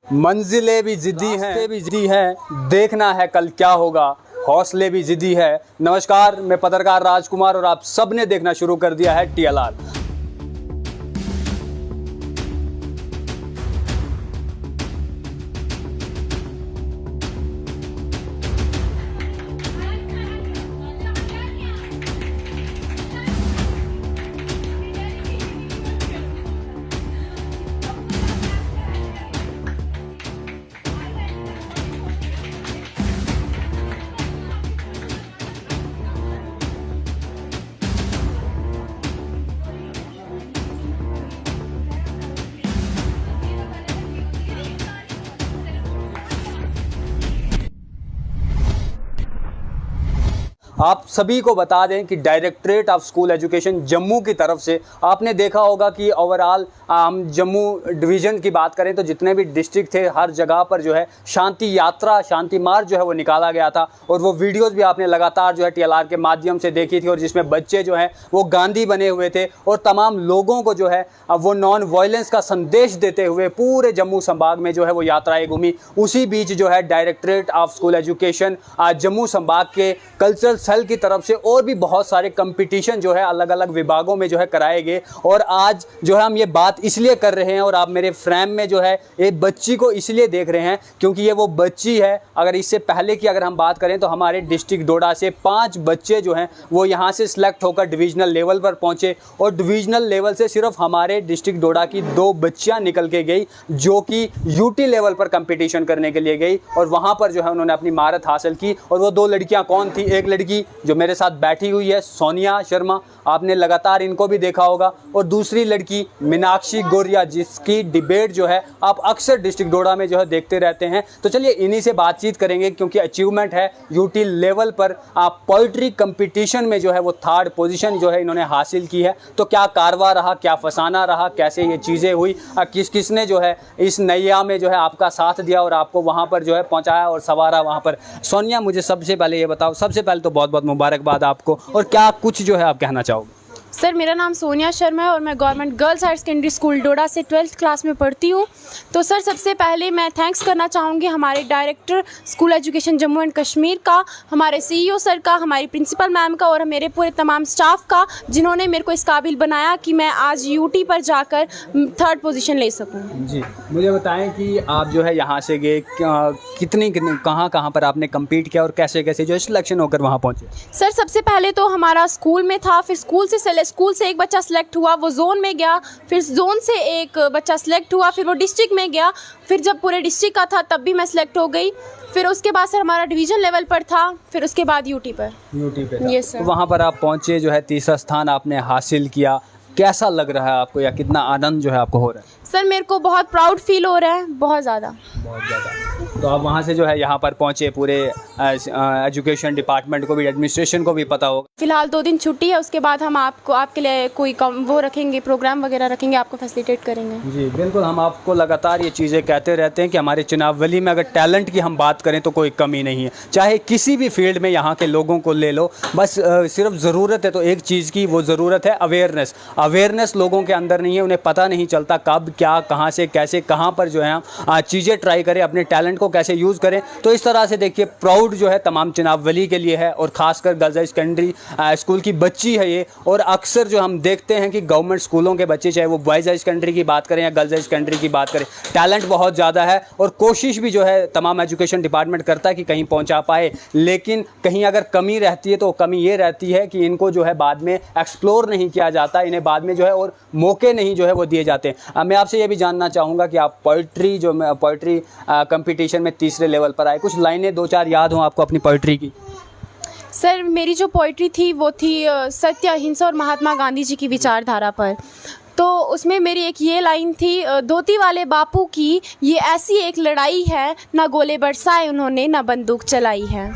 मंजिलें भी जिद्दी हैं, देखना है कल क्या होगा, हौसले भी जिद्दी है। नमस्कार, मैं पत्रकार राजकुमार और आप सब ने देखना शुरू कर दिया है TLR। आप सभी को बता दें कि directorate of school education Jammu की तरफ से आपने देखा होगा कि ओवरऑल हम जम्मू डिवीज़न की बात करें तो जितने भी डिस्ट्रिक्ट थे हर जगह पर जो है शांति यात्रा, शांति मार्च जो है वो निकाला गया था। और वो वीडियोस भी आपने लगातार जो है TLR के माध्यम से देखी थी, और जिसमें बच्चे जो हैं वो गांधी बने हुए थे और तमाम लोगों को जो है वो नॉन वायलेंस का संदेश देते हुए पूरे जम्मू संभाग में जो है वो यात्राएँ घूमी। उसी बीच जो है directorate of school education Jammu संभाग के कल्चरल सेल की तरफ से और भी बहुत सारे कंपटीशन जो है अलग अलग विभागों में जो है कराए गए। और आज जो है हम ये बात इसलिए कर रहे हैं और आप मेरे फ्रेम में जो है एक बच्ची को इसलिए देख रहे हैं क्योंकि ये वो बच्ची है। अगर इससे पहले की अगर हम बात करें तो हमारे डिस्ट्रिक्ट डोडा से 5 बच्चे जो हैं वो यहाँ से सिलेक्ट होकर डिविजनल लेवल पर पहुँचे, और डिविजनल लेवल से सिर्फ हमारे डिस्ट्रिक्ट डोडा की 2 बच्चियाँ निकल के गई जो कि UT लेवल पर कंपटीशन करने के लिए गई, और वहाँ पर जो है उन्होंने अपनी महारत हासिल की। और वो 2 लड़कियाँ कौन थी? एक लड़की जो मेरे साथ बैठी हुई है सोनिया शर्मा, आपने लगातार इनको भी देखा होगा, और दूसरी लड़की मीनाक्षी गोरिया जिसकी डिबेट जो है आप अक्सर डिस्ट्रिक्ट डोडा में जो है देखते रहते हैं। तो चलिए इन्हीं से बातचीत करेंगे क्योंकि अचीवमेंट है UT लेवल पर आप पोइट्री कंपटीशन में जो है वो 3rd पोजीशन जो है इन्होंने हासिल की है। तो क्या कारवा रहा, क्या फसाना रहा, कैसे ये चीज़ें हुई, किस किसने जो है इस नैया में जो है आपका साथ दिया और आपको वहाँ पर जो है पहुँचाया और सवारा वहाँ पर। सोनिया, मुझे सबसे पहले ये बताओ, सबसे पहले तो बहुत बहुत मुबारकबाद आपको, और क्या कुछ जो है आप कहना चाहोगे? सर, मेरा नाम सोनिया शर्मा है और मैं government girls higher secondary school Doda से 12th क्लास में पढ़ती हूँ। तो सर, सबसे पहले मैं थैंक्स करना चाहूँगी हमारे director school education Jammu and Kashmir का, हमारे CEO सर का, हमारी प्रिंसिपल मैम का और मेरे पूरे तमाम स्टाफ का, जिन्होंने मेरे को इस काबिल बनाया कि मैं आज UT पर जाकर 3rd पोजीशन ले सकूँ। जी, मुझे बताएं कि आप जो है यहाँ से गए, कितनी कहाँ पर आपने कम्पीट किया और कैसे कैसे जो है सिलेक्शन होकर वहाँ पहुँचे? सर, सबसे पहले तो हमारा स्कूल में था, फिर स्कूल से एक बच्चा सेलेक्ट हुआ, वो जोन में गया, फिर जोन से एक बच्चा सेलेक्ट हुआ, फिर वो डिस्ट्रिक्ट में गया, फिर जब पूरे डिस्ट्रिक्ट का था तब भी मैं सेलेक्ट हो गई। फिर उसके बाद सर हमारा डिवीजन लेवल पर था, फिर उसके बाद UT पर। Yes sir. तो वहाँ पर आप पहुँचे, जो है 3रा स्थान आपने हासिल किया, कैसा लग रहा है आपको या कितना आनंद जो है आपको हो रहा है? सर, मेरे को बहुत प्राउड फील हो रहा है, बहुत ज़्यादा। तो आप वहाँ से जो है यहाँ पर पहुँचे, पूरे एजुकेशन डिपार्टमेंट को भी, एडमिनिस्ट्रेशन को भी पता होगा। फिलहाल 2 दिन छुट्टी है, उसके बाद हम आपके लिए कोई वो रखेंगे, प्रोग्राम वगैरह रखेंगे, आपको फैसिलिटेट करेंगे। जी बिल्कुल, हम आपको लगातार ये चीज़ें कहते रहते हैं कि हमारे चुनावली में अगर टैलेंट की हम बात करें तो कोई कमी नहीं है, चाहे किसी भी फील्ड में यहाँ के लोगों को ले लो, बस सिर्फ ज़रूरत है तो एक चीज़ की, वो ज़रूरत है अवेयरनेस लोगों के अंदर नहीं है, उन्हें पता नहीं चलता कब क्या, कहाँ से कैसे, कहाँ पर जो है हम चीज़ें ट्राई करें, अपने टैलेंट को कैसे यूज़ करें। तो इस तरह से देखिए प्राउड जो है तमाम चुनावली के लिए है, और ख़ासकर गर्ल्स हाई सेकेंडरी स्कूल की बच्ची है ये। और अक्सर जो हम देखते हैं कि गवर्नमेंट स्कूलों के बच्चे, चाहे वो बॉयज़ हाई सेकेंडरी की बात करें या गर्ल्स हाई सेकेंडरी की बात करें, टैलेंट बहुत ज़्यादा है और कोशिश भी जो है तमाम एजुकेशन डिपार्टमेंट करता है कि कहीं पहुँचा पाए। लेकिन कहीं अगर कमी रहती है तो कमी ये रहती है कि इनको जो है बाद में एक्सप्लोर नहीं किया जाता, इन्हें बाद में जो है और मौके नहीं जो है वो दिए जाते हैं। मैं आपसे ये भी जानना चाहूँगा कि आप पोइट्री कंपटीशन में 3रे लेवल पर आए, कुछ लाइनें 2-4 याद हों आपको अपनी पोइट्री की? सर, मेरी जो पोइट्री थी वो थी सत्य, अहिंसा और महात्मा गांधी जी की विचारधारा पर। तो उसमें मेरी एक ये लाइन थी, धोती वाले बापू की ये ऐसी एक लड़ाई है, ना गोले बरसाए उन्होंने, ना बंदूक चलाई है।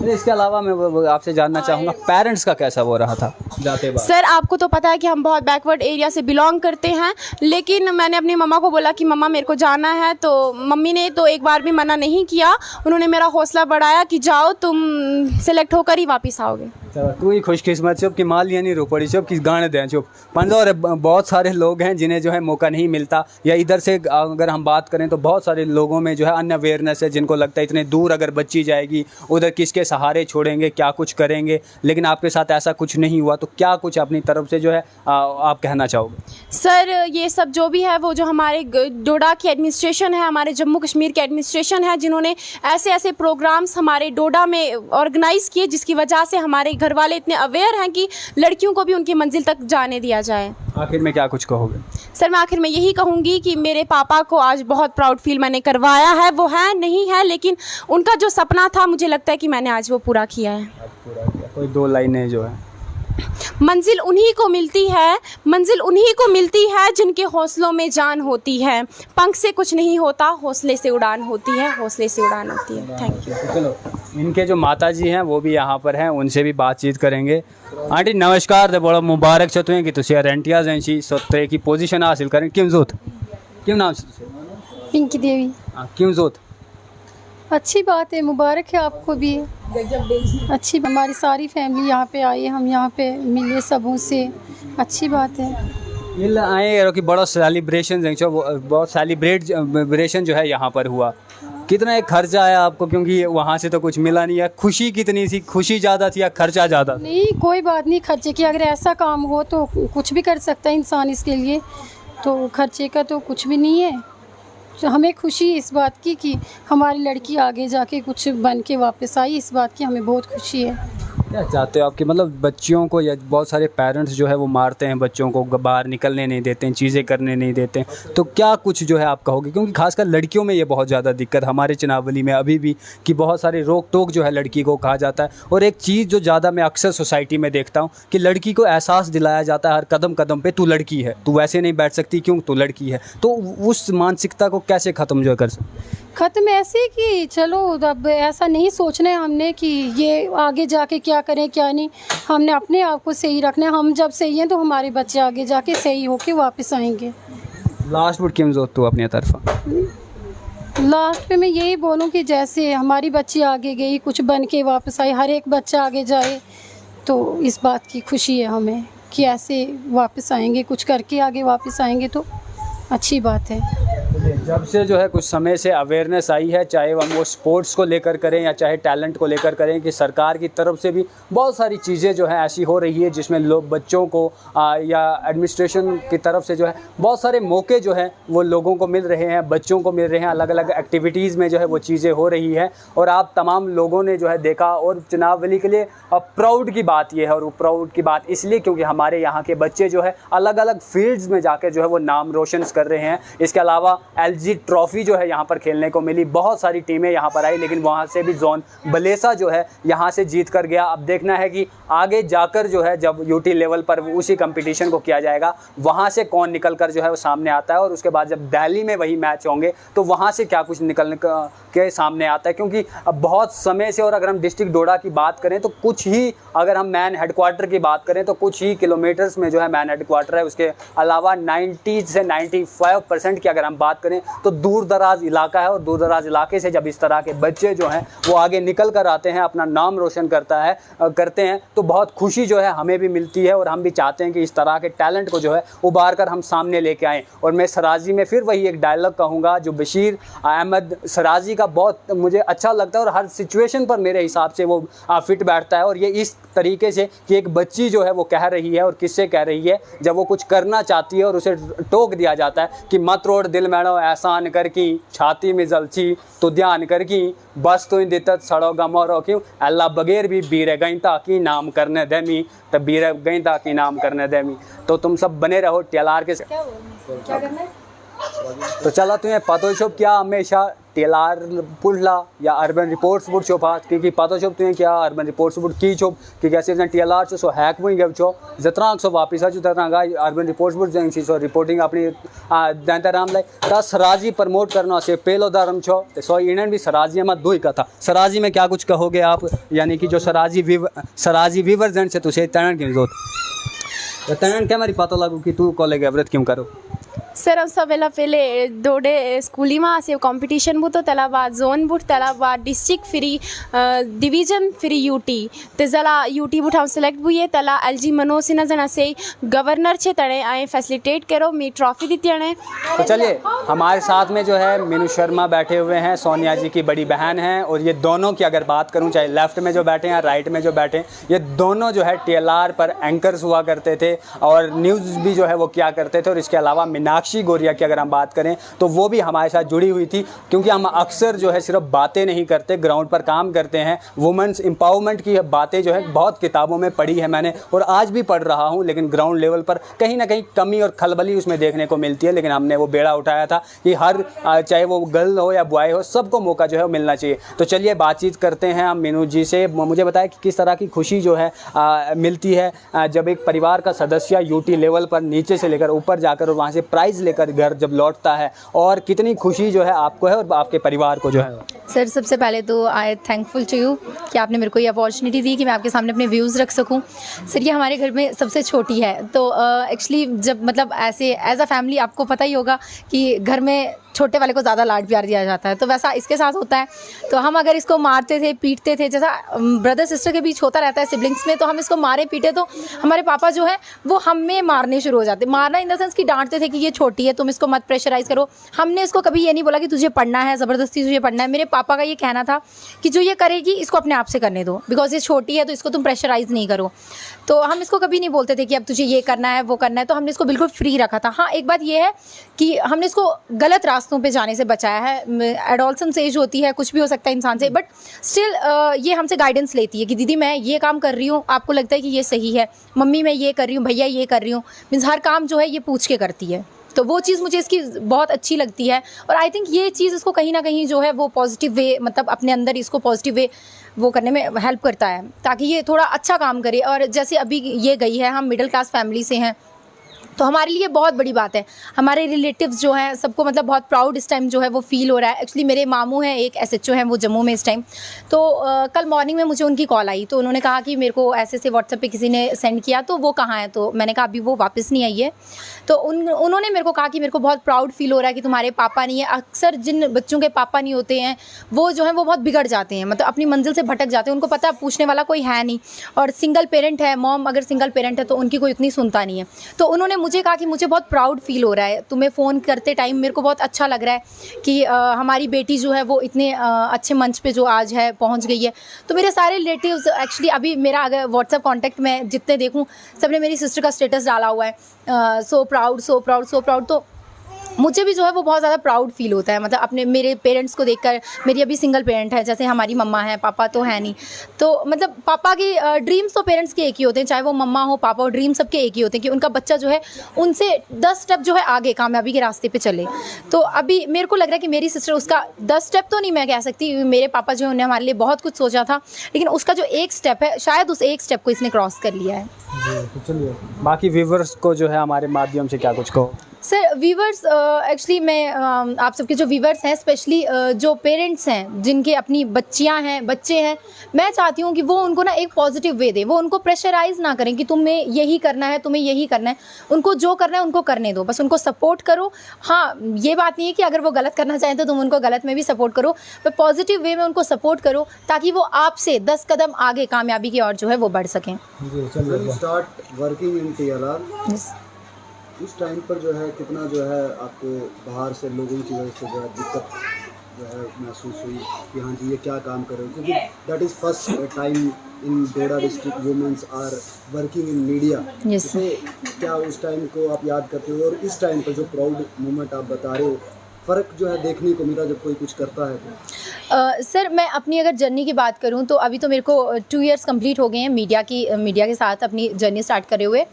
इसके अलावा मैं आपसे जानना चाहूँगा पेरेंट्स का कैसा वो रहा था जाते बाद? सर, आपको तो पता है कि हम बहुत बैकवर्ड एरिया से बिलोंग करते हैं, लेकिन मैंने अपनी मम्मा को बोला कि मम्मा मेरे को जाना है, तो मम्मी ने तो एक बार भी मना नहीं किया, उन्होंने मेरा हौसला बढ़ाया कि जाओ, तुम सेलेक्ट होकर ही वापस आओगे। तू ही खुशकिस्मत चुप कि माल यानी रोपड़ी चुप कि गाने दें चुप पंजा। और बहुत सारे लोग हैं जिन्हें जो है मौका नहीं मिलता, या इधर से अगर हम बात करें तो बहुत सारे लोगों में जो है अन्य अवेयरनेस है, जिनको लगता है इतने दूर अगर बच्ची जाएगी उधर किसके सहारे छोड़ेंगे, क्या कुछ करेंगे, लेकिन आपके साथ ऐसा कुछ नहीं हुआ। तो क्या कुछ अपनी तरफ से जो है आप कहना चाहोगे? सर ये सब जो भी है वो जो हमारे डोडा की एडमिनिस्ट्रेशन है, हमारे जम्मू कश्मीर की एडमिनिस्ट्रेशन है, जिन्होंने ऐसे ऐसे प्रोग्राम्स हमारे डोडा में ऑर्गेनाइज़ किए जिसकी वजह से हमारे घर वाले इतने अवेयर हैं कि लड़कियों को भी उनकी मंजिल तक जाने दिया जाए। आखिर में क्या कुछ कहोगे? सर मैं आखिर में यही कहूँगी कि मेरे पापा को आज बहुत प्राउड फील मैंने करवाया है। वो है नहीं है, लेकिन उनका जो सपना था मुझे लगता है कि मैंने आज वो पूरा किया है। कोई 2 लाइनें जो है? मंजिल उन्हीं को मिलती है, मंजिल उन्हीं को मिलती है जिनके हौसलों में जान होती है। पंख से कुछ नहीं होता, हौसले से उड़ान होती है, हौसले से उड़ान होती है। Thank you. चलो इनके जो माता जी हैं वो भी यहाँ पर हैं, उनसे भी बातचीत करेंगे। आंटी नमस्कार, तो बड़ा मुबारक चाहते हैं कि तुम रेंटियाज हैं सत्रे की पोजीशन हासिल करें। क्यों जोत, क्यों नाम से? पिंकी देवी। क्यों जोत? अच्छी बात है, मुबारक है आपको भी। अच्छी, हमारी सारी फैमिली यहाँ पे आई, हम यहाँ पे मिले सबों से, अच्छी बात है। ये आए कि बड़ा सेलिब्रेशन बहुत सेलिब्रेशन जो है यहाँ पर हुआ। कितना एक खर्चा आया आपको, क्योंकि वहाँ से तो कुछ मिला नहीं है? खुशी कितनी थी? खुशी ज़्यादा थी या खर्चा ज़्यादा? नहीं कोई बात नहीं, खर्चे की अगर ऐसा काम हो तो कुछ भी कर सकता है इंसान इसके लिए, तो खर्चे का तो कुछ भी नहीं है। तो हमें खुशी इस बात की कि हमारी लड़की आगे जाके कुछ बन के वापस आई, इस बात की हमें बहुत खुशी है। क्या चाहते हो आपकी, मतलब बच्चियों को, या बहुत सारे पेरेंट्स जो है वो मारते हैं बच्चों को, बाहर निकलने नहीं देते हैं, चीज़ें करने नहीं देते हैं, तो क्या कुछ जो है आप कहोगे? क्योंकि खासकर लड़कियों में ये बहुत ज़्यादा दिक्कत हमारे चनावली में अभी भी, कि बहुत सारी रोक टोक जो है लड़की को कहा जाता है। और एक चीज़ जो ज़्यादा मैं अक्सर सोसाइटी में देखता हूँ कि लड़की को एहसास दिलाया जाता है हर कदम कदम पे, तू लड़की है, तू वैसे नहीं बैठ सकती, क्यों, तू लड़की है। तो उस मानसिकता को कैसे ख़त्म जो कर सकते? ख़त्म ऐसे कि चलो अब ऐसा नहीं सोचना है हमने कि ये आगे जाके क्या करें क्या नहीं, हमने अपने आप को सही रखना है। हम जब सही हैं तो हमारे बच्चे आगे जाके सही होके वापस आएंगे। लास्ट वर्ड क्यों जोत तू अपनी तरफ? लास्ट पे मैं यही बोलूँ कि जैसे हमारी बच्ची आगे गई, कुछ बन के वापस आई, हर एक बच्चा आगे जाए, तो इस बात की खुशी है हमें कि ऐसे वापस आएंगे, कुछ करके आगे वापस आएंगे तो अच्छी बात है। जब से जो है कुछ समय से अवेयरनेस आई है, चाहे हम वो स्पोर्ट्स को लेकर करें या चाहे टैलेंट को लेकर करें, कि सरकार की तरफ से भी बहुत सारी चीज़ें जो है ऐसी हो रही है जिसमें लोग बच्चों को या एडमिनिस्ट्रेशन की तरफ से जो है बहुत सारे मौके जो हैं वो लोगों को मिल रहे हैं, बच्चों को मिल रहे हैं, अलग अलग एक्टिविटीज़ में जो है वो चीज़ें हो रही है। और आप तमाम लोगों ने जो है देखा, और चनावली के लिए प्राउड की बात ये है, और वो प्राउड की बात इसलिए क्योंकि हमारे यहाँ के बच्चे जो है अलग अलग फील्ड्स में जाकर जो है वो नाम रोशन कर रहे हैं। इसके अलावा LG ट्रॉफी जो है यहाँ पर खेलने को मिली, बहुत सारी टीमें यहाँ पर आई, लेकिन वहाँ से भी जोन बलेसा जो है यहाँ से जीत कर गया। अब देखना है कि आगे जाकर जो है जब UT लेवल पर उसी कंपटीशन को किया जाएगा, वहाँ से कौन निकल कर जो है वो सामने आता है, और उसके बाद जब दिल्ली में वही मैच होंगे तो वहाँ से क्या कुछ निकलने के सामने आता है। क्योंकि अब बहुत समय से, और अगर हम डिस्ट्रिक्ट डोडा की बात करें तो कुछ ही, अगर हम मैन हेडक्वार्टर की बात करें तो कुछ ही किलोमीटर्स में जो है मैन हेडक्वार्टर है। उसके अलावा 90 से 95% की अगर हम बात करें तो दूर दराज इलाका है, और दूर दराज इलाके से जब इस तरह के बच्चे जो हैं वो आगे निकल कर आते हैं, अपना नाम रोशन करते हैं, तो बहुत खुशी जो है हमें भी मिलती है। और हम भी चाहते हैं कि इस तरह के टैलेंट को जो है उबार कर हम सामने लेके आएँ। और मैं सराजी में फिर वही एक डायलॉग कहूँगा जो बशीर अहमद सराजी का बहुत मुझे अच्छा लगता है, और हर सिचुएशन पर मेरे हिसाब से वो फिट बैठता है। और ये इस तरीके से कि एक बच्ची जो है वो कह रही है, और किससे कह रही है, जब वो कुछ करना चाहती है और उसे टोक दिया जाता है कि मत रोड दिल मैडो एहसान कर की, छाती में जलची तो ध्यान कर की, बस तो इन दित्त सड़ो गमो क्यों, अल्लाह बगैर भी बीर गई ताकि नाम करने देमी, तब बीर गई ताकि नाम करने देमी। तो तुम सब बने रहो टेलार के। क्या करना है? तो चला तुम्हें पतो शोभ क्या हमेशा टेलार पुढ़ला या अर्बन रिपोर्ट्स बुट छोपात, क्योंकि पतो शोभ तुम्हें क्या अर्बन रिपोर्ट्स बुट की छोप कि कैसे टेलार सो हैक वही गव छो जितना सो वापिस आ जितना अर्बन रिपोर्ट्स बुट जंग सो रिपोर्टिंग अपनी दैंता राम लाई ता सराजी प्रमोट करना से पहलो धर्म छो। तो सो इन्हें भी सराजी में दो ही कथा। सराजी में क्या कुछ कहोगे आप, यानी कि जो सराजी वीवर जन से तुझे तरण की जरूरत तरण क्या हमारी पता लागू कि तू कॉलेज व्रत क्यों करो? सर आमचा पहिले दोडे स्कूलीमा से कॉम्पिटिशन बुतो त्याला बाद झोन बुट त्याला बाद district free division free UT ते जला यूटी बुट हम सिलेक्ट बुये त्याला LG मनोसिना जना से गवर्नर छे तणे आए फैसिलिटेट करो मी ट्रॉफी दी तणे। तो चलिए हमारे साथ में जो है मीनू शर्मा बैठे हुए हैं, सोनिया जी की बड़ी बहन हैं, और ये दोनों की अगर बात करूं, चाहे लेफ्ट में जो बैठे हैं राइट में जो बैठे हैं, ये दोनों जो है TLR पर एंकर्स हुआ करते थे और न्यूज़ भी जो है वो क्या करते थे। और इसके अलावा मीनाक्षी गोरिया की अगर हम बात करें तो वो भी हमारे साथ जुड़ी हुई थी, क्योंकि हम अक्सर जो है सिर्फ बातें नहीं करते, ग्राउंड पर काम करते हैं। वुमेंस एम्पावरमेंट की बातें जो है बहुत किताबों में पढ़ी है मैंने और आज भी पढ़ रहा हूँ, लेकिन ग्राउंड लेवल पर कहीं ना कहीं कमी और खलबली उसमें देखने को मिलती है। लेकिन हमने वो बेड़ा उठाया था कि हर चाहे वो गर्ल हो या बॉय हो, सबको मौका जो है वो मिलना चाहिए। तो चलिए बातचीत करते हैं हम मीनू जी से। मुझे बताया कि किस तरह की खुशी जो है मिलती है जब एक परिवार का सदस्य यूटी लेवल पर नीचे से लेकर ऊपर जाकर और वहाँ से प्राइज़ लेकर घर जब लौटता है, और कितनी खुशी जो है आपको है और आपके परिवार को जो है। सर सबसे पहले तो आई थैंकफुल टू यू कि आपने मेरे को ये अपॉर्चुनिटी दी कि मैं आपके सामने अपने व्यूज़ रख सकूं। सर ये हमारे घर में सबसे छोटी है, तो एक्चुअली जब मतलब ऐसे एज अ फैमिली आपको पता ही होगा कि घर में छोटे वाले को ज़्यादा लाड प्यार दिया जाता है, तो वैसा इसके साथ होता है। तो हम अगर इसको मारते थे पीटते थे, जैसा ब्रदर सिस्टर के बीच होता रहता है सिबलिंग्स में, तो हम इसको मारे पीटे तो हमारे पापा जो है वो हमें मारने शुरू हो जाते। मारना इन द सेंस कि डांटते थे कि ये छोटी है, तुम इसको मत प्रेशराइज करो। हमने इसको कभी ये नहीं बोला कि तुझे पढ़ना है, ज़बरदस्ती तुझे पढ़ना है। मेरे पापा का ये कहना था कि जो ये करेगी इसको अपने आप से करने दो, बिकॉज ये छोटी है तो इसको तुम प्रेशराइज नहीं करो। तो हम इसको कभी नहीं बोलते थे कि अब तुझे ये करना है वो करना है, तो हमने इसको बिल्कुल फ्री रखा था। हाँ एक बात ये है कि हमने इसको गलत रास्तों पे जाने से बचाया है। एडोलसेंस एज होती है, कुछ भी हो सकता है इंसान से, बट स्टिल ये हमसे गाइडेंस लेती है कि दीदी मैं ये काम कर रही हूँ, आपको लगता है कि ये सही है, मम्मी मैं ये कर रही हूँ, भैया ये कर रही हूँ, मीन्स हर काम जो है ये पूछ के करती है। तो वो चीज़ मुझे इसकी बहुत अच्छी लगती है, और आई थिंक ये चीज़ इसको कहीं ना कहीं जो है वो पॉजिटिव वे, मतलब अपने अंदर इसको पॉजिटिव वे वो करने में हेल्प करता है, ताकि ये थोड़ा अच्छा काम करे। और जैसे अभी ये गई है, हम मिडिल क्लास फैमिली से हैं, तो हमारे लिए बहुत बड़ी बात है। हमारे रिलेटिव्स जो हैं सबको मतलब बहुत प्राउड इस टाइम जो है वो फील हो रहा है। एक्चुअली मेरे मामू हैं, एक SHO हैं वो जम्मू में इस टाइम। तो कल मॉर्निंग में मुझे उनकी कॉल आई, तो उन्होंने कहा कि मेरे को ऐसे व्हाट्सएप पे किसी ने सेंड किया, तो वो कहाँ है। तो मैंने कहा अभी वो वापस नहीं आई है। तो उन्होंने मेरे को कहा कि मेरे को बहुत प्राउड फील हो रहा है कि तुम्हारे पापा नहीं है। अक्सर जिन बच्चों के पापा नहीं होते हैं वो जो है वो बहुत बिगड़ जाते हैं, मतलब अपनी मंजिल से भटक जाते हैं। उनको पता पूछने वाला कोई है नहीं, और सिंगल पेरेंट है, मॉम अगर सिंगल पेरेंट है तो उनकी कोई उतनी सुनता नहीं है। तो उन्होंने मुझे कहा कि मुझे बहुत प्राउड फील हो रहा है, तुम्हें फ़ोन करते टाइम मेरे को बहुत अच्छा लग रहा है कि हमारी बेटी जो है वो इतने अच्छे मंच पे जो आज है पहुंच गई है। तो मेरे सारे रिलेटिव्स एक्चुअली अभी मेरा अगर व्हाट्सएप कॉन्टैक्ट में जितने देखूं सबने मेरी सिस्टर का स्टेटस डाला हुआ है, so proud so proud so proud. तो मुझे भी जो है वो बहुत ज़्यादा प्राउड फील होता है, मतलब अपने मेरे पेरेंट्स को देखकर। मेरी अभी सिंगल पेरेंट है, जैसे हमारी मम्मा है, पापा तो है नहीं। तो मतलब पापा के ड्रीम्स तो पेरेंट्स के एक ही होते हैं, चाहे वो मम्मा हो पापा हो, ड्रीम सबके एक ही होते हैं कि उनका बच्चा जो है उनसे 10 स्टेप जो है आगे कामयाबी के रास्ते पे चले। तो अभी मेरे को लग रहा है कि मेरी सिस्टर उसका 10 स्टेप तो नहीं मैं कह सकती, मेरे पापा जो है उन्होंने हमारे लिए बहुत कुछ सोचा था, लेकिन उसका जो एक स्टेप है शायद उस एक स्टेप को इसने क्रॉस कर लिया है। तो चलिए बाकी व्यूवर्स को जो है हमारे माध्यम से क्या कुछ कहो। सर व्यूवर्स, एक्चुअली मैं आप सबके जो व्यूवर्स हैं, स्पेशली जो पेरेंट्स हैं जिनके अपनी बच्चियां हैं, बच्चे हैं, मैं चाहती हूं कि वो उनको ना एक पॉजिटिव वे दे। वो उनको प्रेशराइज़ ना करें कि तुम्हें यही करना है, तुम्हें यही करना है। उनको जो करना है उनको करने दो, बस उनको सपोर्ट करो। हाँ ये बात नहीं है कि अगर वो गलत करना चाहें तो तुम उनको गलत में भी सपोर्ट करो, पर पॉजिटिव वे में उनको सपोर्ट करो ताकि वो आपसे 10 कदम आगे कामयाबी की ओर जो है वो बढ़ सकें। उस टाइम पर जो है कितना जो है आपको बाहर से लोगों की वजह से जो है दिक्कत जो है महसूस हुई कि हाँ जी ये क्या काम कर रहे हो, क्योंकि that is first time in Doda district womens are working in media. तो क्या उस टाइम को आप याद करते हो, और इस टाइम पर जो प्राउड मोमेंट आप बता रहे हो, फ़र्क जो है देखने को मिला जब कोई कुछ करता है तो? सर मैं अपनी अगर जर्नी की बात करूं तो अभी तो मेरे को 2 इयर्स कंप्लीट हो गए हैं मीडिया के साथ अपनी जर्नी स्टार्ट करे हुए।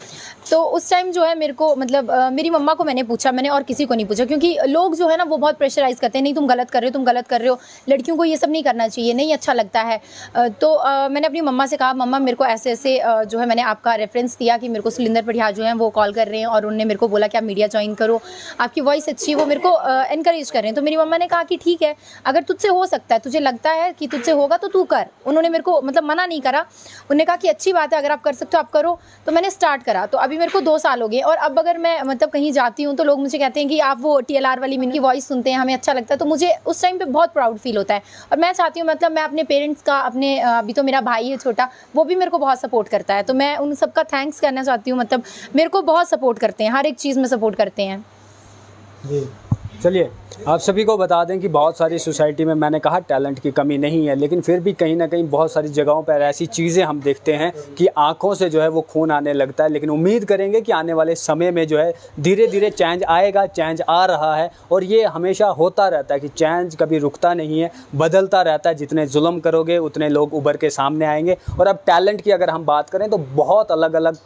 तो उस टाइम जो है मेरे को मतलब मेरी मम्मा को मैंने पूछा, मैंने और किसी को नहीं पूछा, क्योंकि लोग जो है ना वो बहुत प्रेशराइज़ करते हैं, नहीं तुम गलत कर रहे हो, तुम गलत कर रहे हो, लड़कियों को ये सब नहीं करना चाहिए, नहीं अच्छा लगता है। तो मैंने अपनी मम्मा से कहा मम्मा मेरे को ऐसे ऐसे जो है, मैंने आपका रेफरेंस दिया कि मेरे को सुलिंदर पढ़िया जो हैं वो कॉल कर रहे हैं और उन्होंने मेरे को बोला कि आप मीडिया ज्वाइन करो, आपकी वॉइस अच्छी है, वो मेरे को इनकरेज कर रहे हैं। तो मेरी मम्मा ने कहा कि ठीक है, अगर तुझसे हो सकता सकता है, तुझे लगता है कि तुझसे होगा तो तू कर। उन्होंने मेरे को मतलब मना नहीं करा, उन्होंने कहा कि अच्छी बात है, अगर आप कर सकते हो आप करो। तो मैंने स्टार्ट करा। तो अभी मेरे को 2 साल हो गए और अब अगर मैं मतलब कहीं जाती हूँ तो लोग मुझे कहते हैं कि आप वो TLR वाली मीनू की वॉइस सुनते हैं, हमें अच्छा लगता है। तो मुझे उस टाइम पे बहुत प्राउड फील होता है और मैं चाहती हूँ मतलब मैं अपने पेरेंट्स का, अपने अभी तो मेरा भाई है छोटा, वो भी मेरे को बहुत सपोर्ट करता है। तो मैं उन सबका थैंक्स करना चाहती हूँ, मतलब मेरे को बहुत सपोर्ट करते हैं, हर एक चीज़ में सपोर्ट करते हैं। जी चलिए, आप सभी को बता दें कि बहुत सारी सोसाइटी में मैंने कहा टैलेंट की कमी नहीं है, लेकिन फिर भी कहीं ना कहीं बहुत सारी जगहों पर ऐसी चीज़ें हम देखते हैं कि आंखों से जो है वो खून आने लगता है। लेकिन उम्मीद करेंगे कि आने वाले समय में जो है धीरे धीरे चेंज आएगा, चेंज आ रहा है और ये हमेशा होता रहता है कि चेंज कभी रुकता नहीं है, बदलता रहता है। जितने जुल्म करोगे उतने लोग उभर के सामने आएंगे। और अब टैलेंट की अगर हम बात करें तो बहुत अलग अलग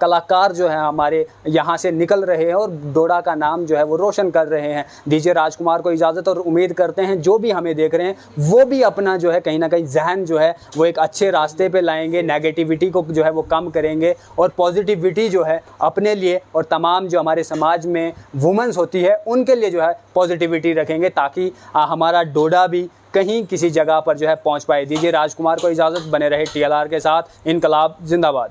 कलाकार जो है हमारे यहाँ से निकल रहे हैं और डोडा का नाम जो है वो रोशन कर रहे हैं। दीजिए राजकुमार को इजाज़त और उम्मीद करते हैं जो भी हमें देख रहे हैं वो भी अपना जो है कहीं ना कहीं जहन जो है वो एक अच्छे रास्ते पे लाएंगे, नेगेटिविटी को जो है वो कम करेंगे और पॉजिटिविटी जो है अपने लिए और तमाम जो हमारे समाज में वुमेंस होती है उनके लिए जो है पॉजिटिविटी रखेंगे, ताकि हमारा डोडा भी कहीं किसी जगह पर जो है पहुँच पाए। दीजिए राजकुमार को इजाज़त, बने रहे TLR के साथ। इनकलाब जिंदाबाद।